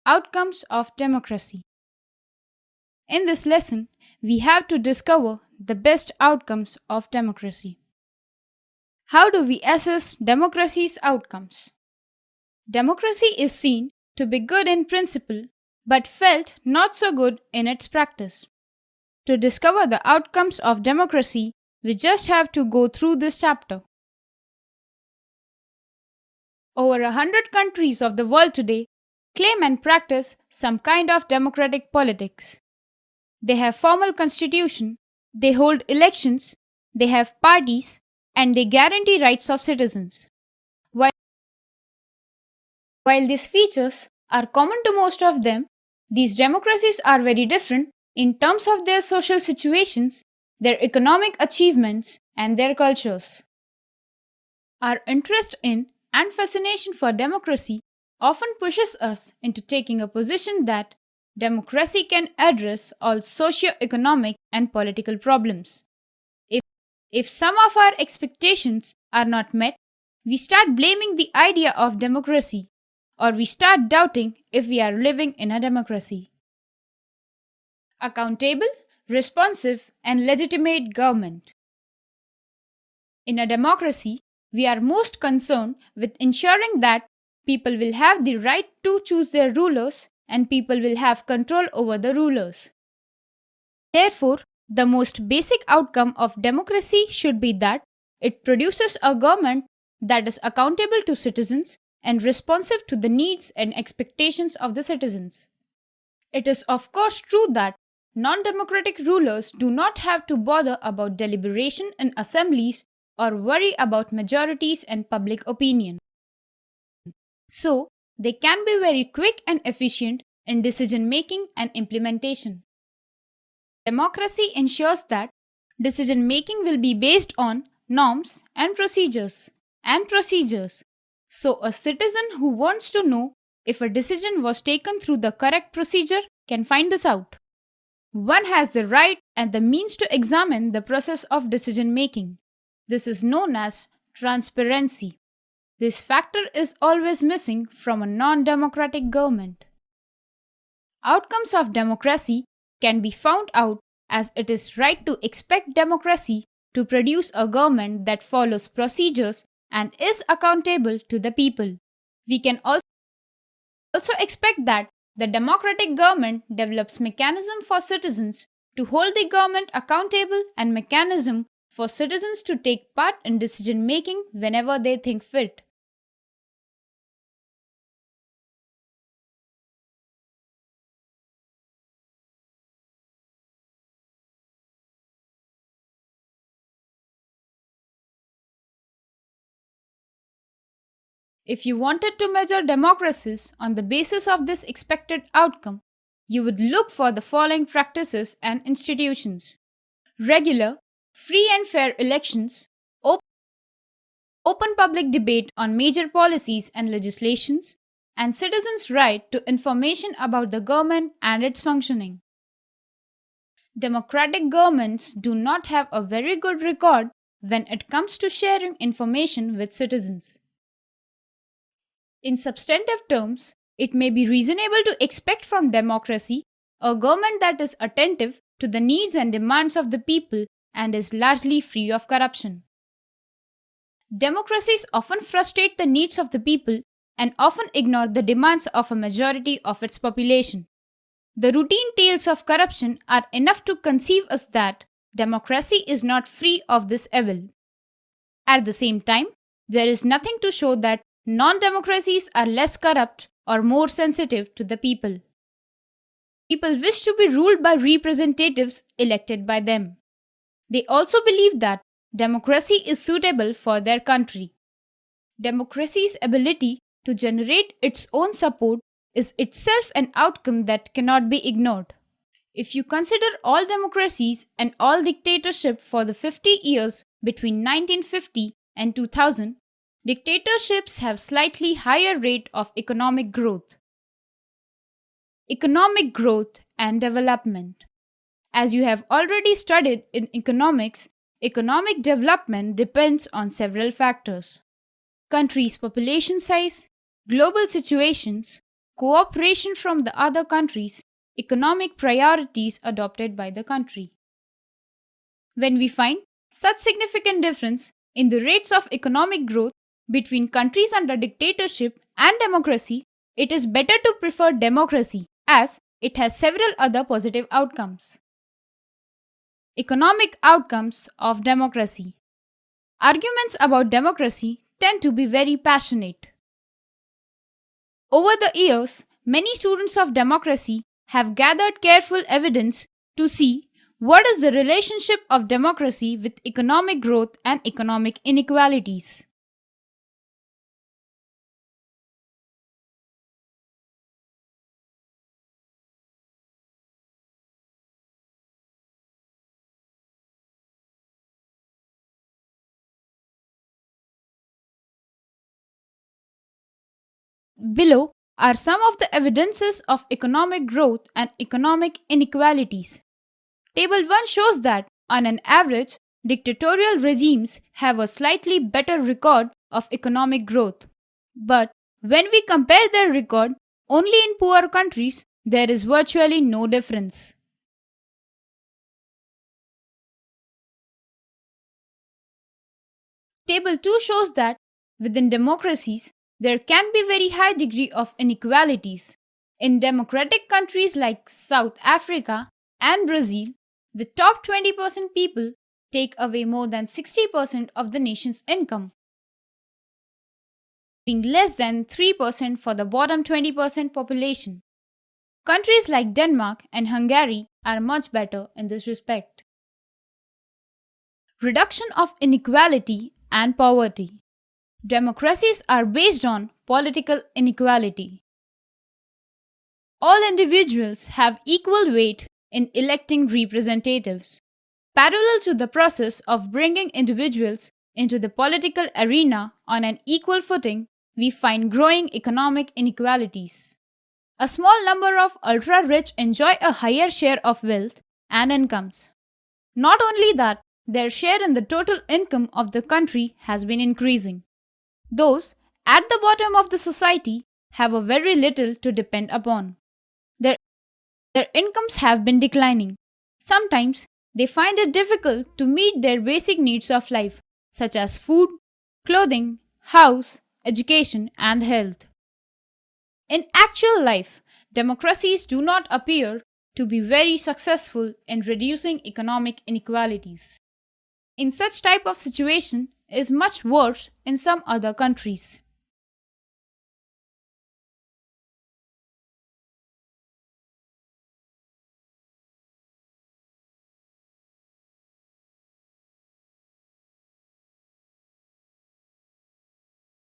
Outcomes of democracy. In this lesson, we have to discover the best outcomes of democracy. How do we assess democracy's outcomes? Democracy is seen to be good in principle, but felt not so good in its practice. To discover the outcomes of democracy, we just have to go through this chapter. Over 100 countries of the world today claim and practice some kind of democratic politics. They have formal constitution, they hold elections, they have parties, and they guarantee rights of citizens. While these features are common to most of them, these democracies are very different in terms of their social situations, their economic achievements, and their cultures. Our interest in and fascination for democracy often pushes us into taking a position that democracy can address all socio-economic and political problems. If some of our expectations are not met, we start blaming the idea of democracy, or we start doubting if we are living in a democracy. Accountable, responsive, and legitimate government. In a democracy, we are most concerned with ensuring that people will have the right to choose their rulers and people will have control over the rulers. Therefore, the most basic outcome of democracy should be that it produces a government that is accountable to citizens and responsive to the needs and expectations of the citizens. It is of course true that non-democratic rulers do not have to bother about deliberation in assemblies or worry about majorities and public opinion. So, they can be very quick and efficient in decision making and implementation. Democracy ensures that decision making will be based on norms and procedures. So, a citizen who wants to know if a decision was taken through the correct procedure can find this out. One has the right and the means to examine the process of decision making. This is known as transparency. This factor is always missing from a non-democratic government. Outcomes of democracy can be found out as it is right to expect democracy to produce a government that follows procedures and is accountable to the people. We can also expect that the democratic government develops mechanism for citizens to hold the government accountable and mechanism for citizens to take part in decision making whenever they think fit. If you wanted to measure democracies on the basis of this expected outcome, you would look for the following practices and institutions: regular, free and fair elections, open public debate on major policies and legislations, and citizens' right to information about the government and its functioning. Democratic governments do not have a very good record when it comes to sharing information with citizens. In substantive terms, it may be reasonable to expect from democracy a government that is attentive to the needs and demands of the people and is largely free of corruption. Democracies often frustrate the needs of the people and often ignore the demands of a majority of its population. The routine tales of corruption are enough to conceive us that democracy is not free of this evil. At the same time, there is nothing to show that non-democracies are less corrupt or more sensitive to the people. People wish to be ruled by representatives elected by them. They also believe that democracy is suitable for their country. Democracy's ability to generate its own support is itself an outcome that cannot be ignored. If you consider all democracies and all dictatorship for the 50 years between 1950 and 2000, dictatorships have slightly higher rate of economic growth. Economic growth and development. As you have already studied in economics, economic development depends on several factors: country's population size, global situations, cooperation from the other countries, economic priorities adopted by the country. When we find such significant difference in the rates of economic growth between countries under dictatorship and democracy, it is better to prefer democracy as it has several other positive outcomes. Economic outcomes of democracy. Arguments about democracy tend to be very passionate. Over the years, many students of democracy have gathered careful evidence to see what is the relationship of democracy with economic growth and economic inequalities. Below are some of the evidences of economic growth and economic inequalities. Table 1 shows that, on an average, dictatorial regimes have a slightly better record of economic growth. But when we compare their record only in poor countries, there is virtually no difference. Table 2 shows that within democracies, there can be very high degree of inequalities. In democratic countries like South Africa and Brazil, the top 20% people take away more than 60% of the nation's income, being less than 3% for the bottom 20% population. Countries like Denmark and Hungary are much better in this respect. Reduction of inequality and poverty. Democracies are based on political inequality. All individuals have equal weight in electing representatives. Parallel to the process of bringing individuals into the political arena on an equal footing, we find growing economic inequalities. A small number of ultra rich enjoy a higher share of wealth and incomes. Not only that, their share in the total income of the country has been increasing. Those at the bottom of the society have a very little to depend upon. Their, their incomes have been declining. Sometimes they find it difficult to meet their basic needs of life, such as food, clothing, house, education, and health. In actual life, democracies do not appear to be very successful in reducing economic inequalities. In such type of situation is much worse in some other countries.